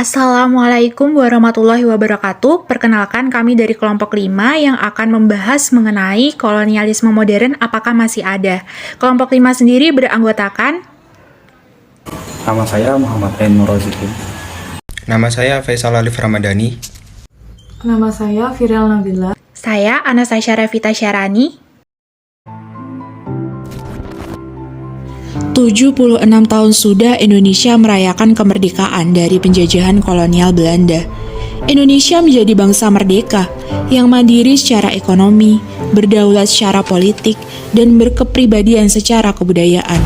Assalamualaikum warahmatullahi wabarakatuh. Perkenalkan kami dari kelompok 5 yang akan membahas mengenai kolonialisme modern apakah masih ada. Kelompok 5 sendiri beranggotakan Nama saya Muhammad Nur Rozikin. Nama saya Faisal Alif Ramadhani. Nama saya Firel Nabila. saya Anastasia Revita Syarani. 76 tahun sudah Indonesia merayakan kemerdekaan dari penjajahan kolonial Belanda. Indonesia menjadi bangsa merdeka yang mandiri secara ekonomi, berdaulat secara politik, dan berkepribadian secara kebudayaan.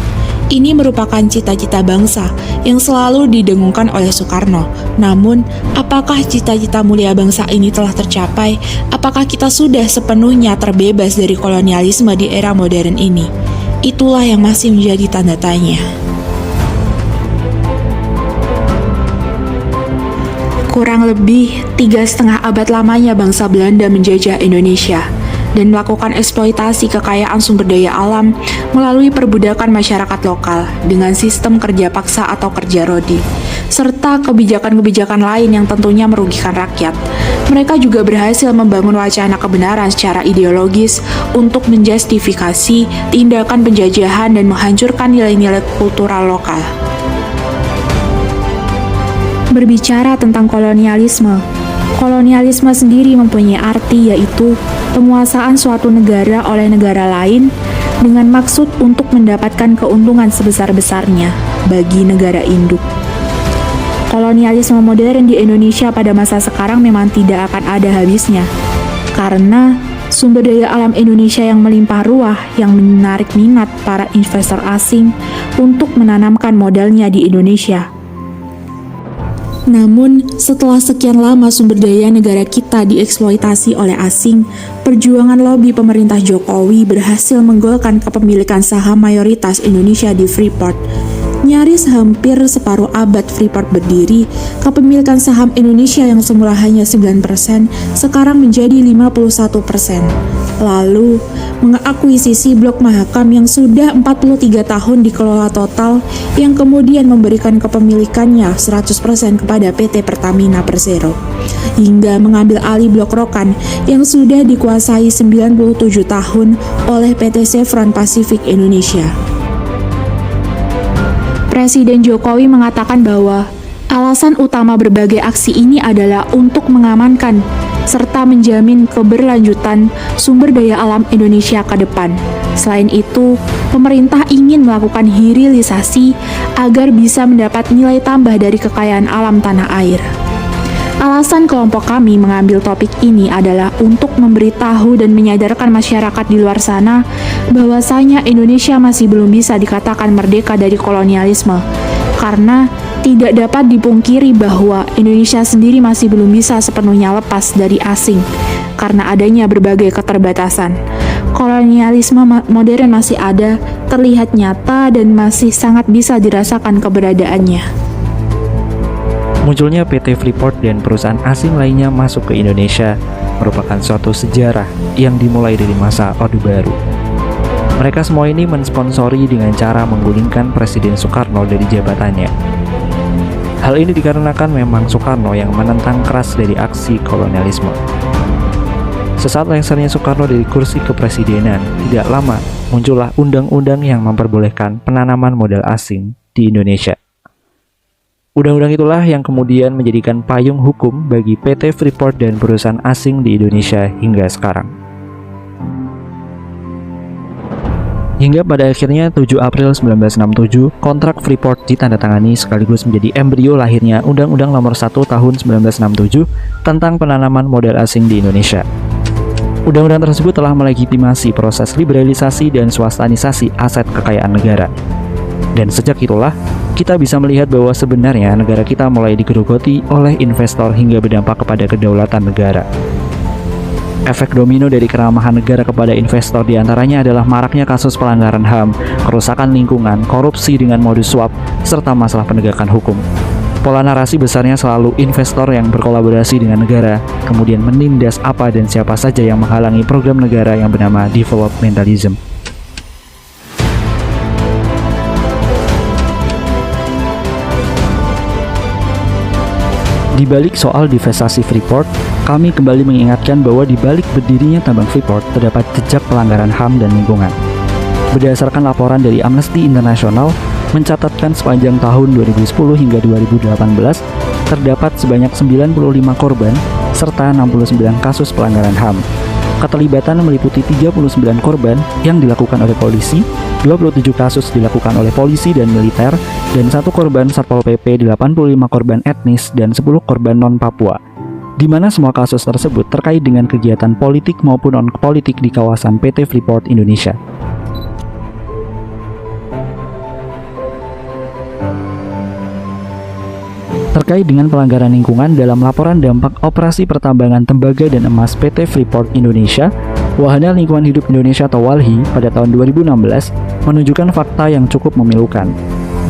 Ini merupakan cita-cita bangsa yang selalu didengungkan oleh Soekarno. Namun, apakah cita-cita mulia bangsa ini telah tercapai? Apakah kita sudah sepenuhnya terbebas dari kolonialisme di era modern ini? Itulah yang masih menjadi tanda tanya. Kurang lebih 3,5 abad lamanya bangsa Belanda menjajah Indonesia dan melakukan eksploitasi kekayaan sumber daya alam melalui perbudakan masyarakat lokal dengan sistem kerja paksa atau kerja rodi, serta kebijakan-kebijakan lain yang tentunya merugikan rakyat. Mereka juga berhasil membangun wacana kebenaran secara ideologis untuk menjustifikasi tindakan penjajahan dan menghancurkan nilai-nilai kultural lokal. Berbicara tentang kolonialisme sendiri mempunyai arti, yaitu penguasaan suatu negara oleh negara lain dengan maksud untuk mendapatkan keuntungan sebesar-besarnya bagi negara induk. Kolonialisme modern di Indonesia pada masa sekarang memang tidak akan ada habisnya, karena sumber daya alam Indonesia yang melimpah ruah yang menarik minat para investor asing untuk menanamkan modalnya di Indonesia. Namun, setelah sekian lama sumber daya negara kita dieksploitasi oleh asing, perjuangan lobi pemerintah Jokowi berhasil menggolkan kepemilikan saham mayoritas Indonesia di Freeport. Nyaris hampir separuh abad Freeport berdiri, kepemilikan saham Indonesia yang semula hanya 9% sekarang menjadi 51%. Lalu, mengakuisisi Blok Mahakam yang sudah 43 tahun dikelola Total yang kemudian memberikan kepemilikannya 100% kepada PT Pertamina Persero, hingga mengambil alih Blok Rokan yang sudah dikuasai 97 tahun oleh PT Chevron Pacific Indonesia. Presiden Jokowi mengatakan bahwa alasan utama berbagai aksi ini adalah untuk mengamankan serta menjamin keberlanjutan sumber daya alam Indonesia ke depan. Selain itu, pemerintah ingin melakukan hilirisasi agar bisa mendapat nilai tambah dari kekayaan alam tanah air. Alasan kelompok kami mengambil topik ini adalah untuk memberitahu dan menyadarkan masyarakat di luar sana bahwasanya Indonesia masih belum bisa dikatakan merdeka dari kolonialisme, karena tidak dapat dipungkiri bahwa Indonesia sendiri masih belum bisa sepenuhnya lepas dari asing karena adanya berbagai keterbatasan. Kolonialisme modern masih ada, terlihat nyata, dan masih sangat bisa dirasakan keberadaannya. Munculnya PT Freeport dan perusahaan asing lainnya masuk ke Indonesia merupakan suatu sejarah yang dimulai dari masa Orde Baru. Mereka semua ini mensponsori dengan cara menggulingkan Presiden Soekarno dari jabatannya. Hal ini dikarenakan memang Soekarno yang menentang keras dari aksi kolonialisme. Sesaat lengsernya Soekarno dari kursi kepresidenan, tidak lama muncullah undang-undang yang memperbolehkan penanaman modal asing di Indonesia. Undang-undang itulah yang kemudian menjadikan payung hukum bagi PT Freeport dan perusahaan asing di Indonesia hingga sekarang. Hingga pada akhirnya 7 April 1967, kontrak Freeport ditandatangani sekaligus menjadi embrio lahirnya Undang-Undang Nomor 1 Tahun 1967 tentang penanaman modal asing di Indonesia. Undang-undang tersebut telah melegitimasi proses liberalisasi dan swastanisasi aset kekayaan negara. Dan sejak itulah, kita bisa melihat bahwa sebenarnya negara kita mulai digerogoti oleh investor hingga berdampak kepada kedaulatan negara. Efek domino dari keramahan negara kepada investor diantaranya adalah maraknya kasus pelanggaran HAM, kerusakan lingkungan, korupsi dengan modus suap, serta masalah penegakan hukum. Pola narasi besarnya selalu investor yang berkolaborasi dengan negara, kemudian menindas apa dan siapa saja yang menghalangi program negara yang bernama developmentalism. Di balik soal divestasi Freeport, kami kembali mengingatkan bahwa di balik berdirinya tambang Freeport terdapat jejak pelanggaran HAM dan lingkungan. Berdasarkan laporan dari Amnesty International, mencatatkan sepanjang tahun 2010 hingga 2018, terdapat sebanyak 95 korban serta 69 kasus pelanggaran HAM. Keterlibatan meliputi 39 korban yang dilakukan oleh polisi, 27 kasus dilakukan oleh polisi dan militer, dan 1 korban Satpol PP, 85 korban etnis, dan 10 korban non-Papua, di mana semua kasus tersebut terkait dengan kegiatan politik maupun non-politik di kawasan PT Freeport Indonesia. Terkait dengan pelanggaran lingkungan dalam laporan dampak operasi pertambangan tembaga dan emas PT Freeport Indonesia, Wahana Lingkungan Hidup Indonesia atau WALHI pada tahun 2016 menunjukkan fakta yang cukup memilukan,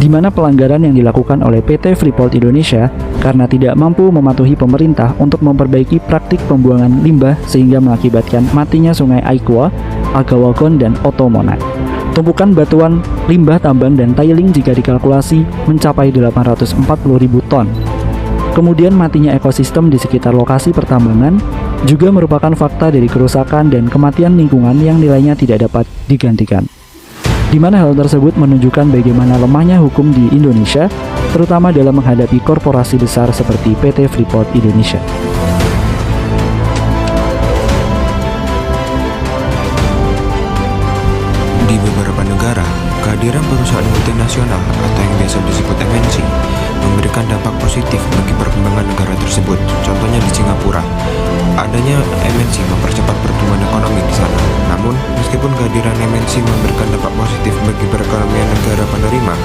di mana pelanggaran yang dilakukan oleh PT Freeport Indonesia karena tidak mampu mematuhi pemerintah untuk memperbaiki praktik pembuangan limbah sehingga mengakibatkan matinya sungai Aikwa, Agawagon, dan Otomona. Tumpukan batuan, limbah tambang, dan tiling jika dikalkulasi mencapai 840.000 ton. Kemudian matinya ekosistem di sekitar lokasi pertambangan juga merupakan fakta dari kerusakan dan kematian lingkungan yang nilainya tidak dapat digantikan. Di mana hal tersebut menunjukkan bagaimana lemahnya hukum di Indonesia, terutama dalam menghadapi korporasi besar seperti PT Freeport Indonesia. Di beberapa negara, kehadiran perusahaan multinasional atau yang biasa disebut MNC memberikan dampak positif bagi perkembangan negara tersebut. Contohnya di Singapura, adanya MNC mempercepat pertumbuhan ekonomi di sana. Namun, meskipun kehadiran MNC memberikan dampak positif bagi perekonomian negara penerima,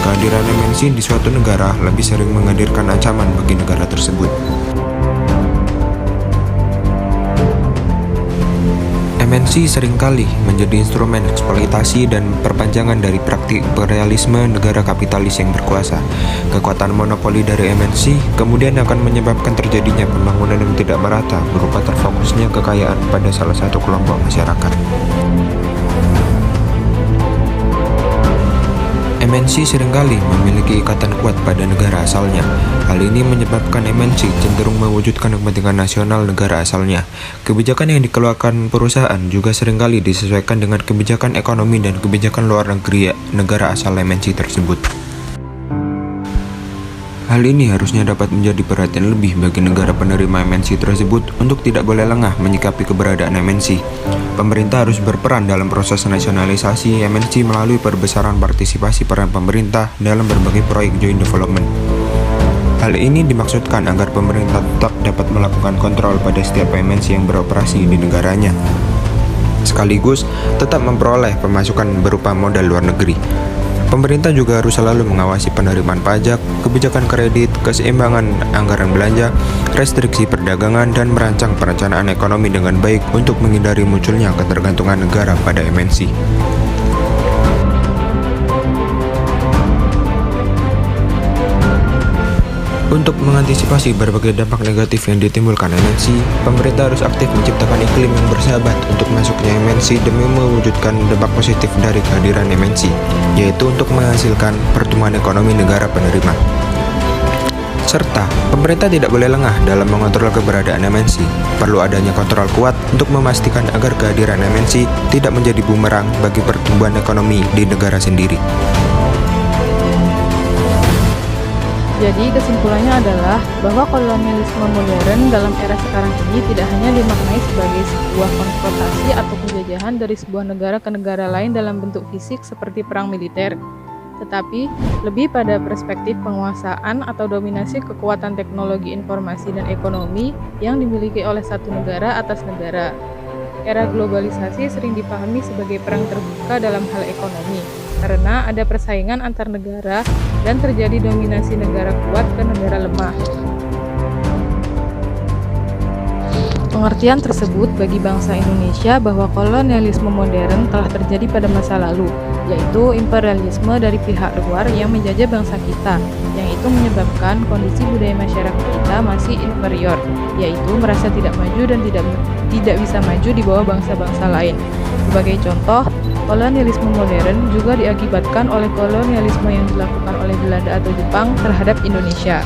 kehadiran MNC di suatu negara lebih sering menghadirkan ancaman bagi negara tersebut. MNC seringkali menjadi instrumen eksploitasi dan perpanjangan dari praktik imperialisme negara kapitalis yang berkuasa. Kekuatan monopoli dari MNC kemudian akan menyebabkan terjadinya pembangunan yang tidak merata berupa terfokusnya kekayaan pada salah satu kelompok masyarakat. MNC seringkali memiliki ikatan kuat pada negara asalnya. Hal ini menyebabkan MNC cenderung mewujudkan kepentingan nasional negara asalnya. Kebijakan yang dikeluarkan perusahaan juga seringkali disesuaikan dengan kebijakan ekonomi dan kebijakan luar negeri negara asal MNC tersebut. Hal ini harusnya dapat menjadi perhatian lebih bagi negara penerima MNC tersebut untuk tidak boleh lengah menyikapi keberadaan MNC. Pemerintah harus berperan dalam proses nasionalisasi MNC melalui perbesaran partisipasi peran pemerintah dalam berbagai proyek joint development. Hal ini dimaksudkan agar pemerintah tetap dapat melakukan kontrol pada setiap MNC yang beroperasi di negaranya, sekaligus tetap memperoleh pemasukan berupa modal luar negeri. Pemerintah juga harus selalu mengawasi penerimaan pajak, kebijakan kredit, keseimbangan anggaran belanja, restriksi perdagangan, dan merancang perencanaan ekonomi dengan baik untuk menghindari munculnya ketergantungan negara pada MNC. Untuk mengantisipasi berbagai dampak negatif yang ditimbulkan MNC, pemerintah harus aktif menciptakan iklim yang bersahabat untuk masuknya MNC demi mewujudkan dampak positif dari kehadiran MNC, yaitu untuk menghasilkan pertumbuhan ekonomi negara penerima. Serta, pemerintah tidak boleh lengah dalam mengontrol keberadaan MNC. Perlu adanya kontrol kuat untuk memastikan agar kehadiran MNC tidak menjadi bumerang bagi pertumbuhan ekonomi di negara sendiri. Jadi kesimpulannya adalah bahwa kolonialisme modern dalam era sekarang ini tidak hanya dimaknai sebagai sebuah konfrontasi atau penjajahan dari sebuah negara ke negara lain dalam bentuk fisik seperti perang militer, tetapi lebih pada perspektif penguasaan atau dominasi kekuatan teknologi informasi dan ekonomi yang dimiliki oleh satu negara atas negara. Era globalisasi sering dipahami sebagai perang terbuka dalam hal ekonomi, karena ada persaingan antar negara dan terjadi dominasi negara kuat ke negara lemah. Pengertian tersebut bagi bangsa Indonesia bahwa kolonialisme modern telah terjadi pada masa lalu, yaitu imperialisme dari pihak luar yang menjajah bangsa kita, yang itu menyebabkan kondisi budaya masyarakat kita masih inferior, yaitu merasa tidak maju dan tidak bisa maju di bawah bangsa-bangsa lain. Sebagai contoh, kolonialisme modern juga diakibatkan oleh kolonialisme yang dilakukan oleh Belanda atau Jepang terhadap Indonesia.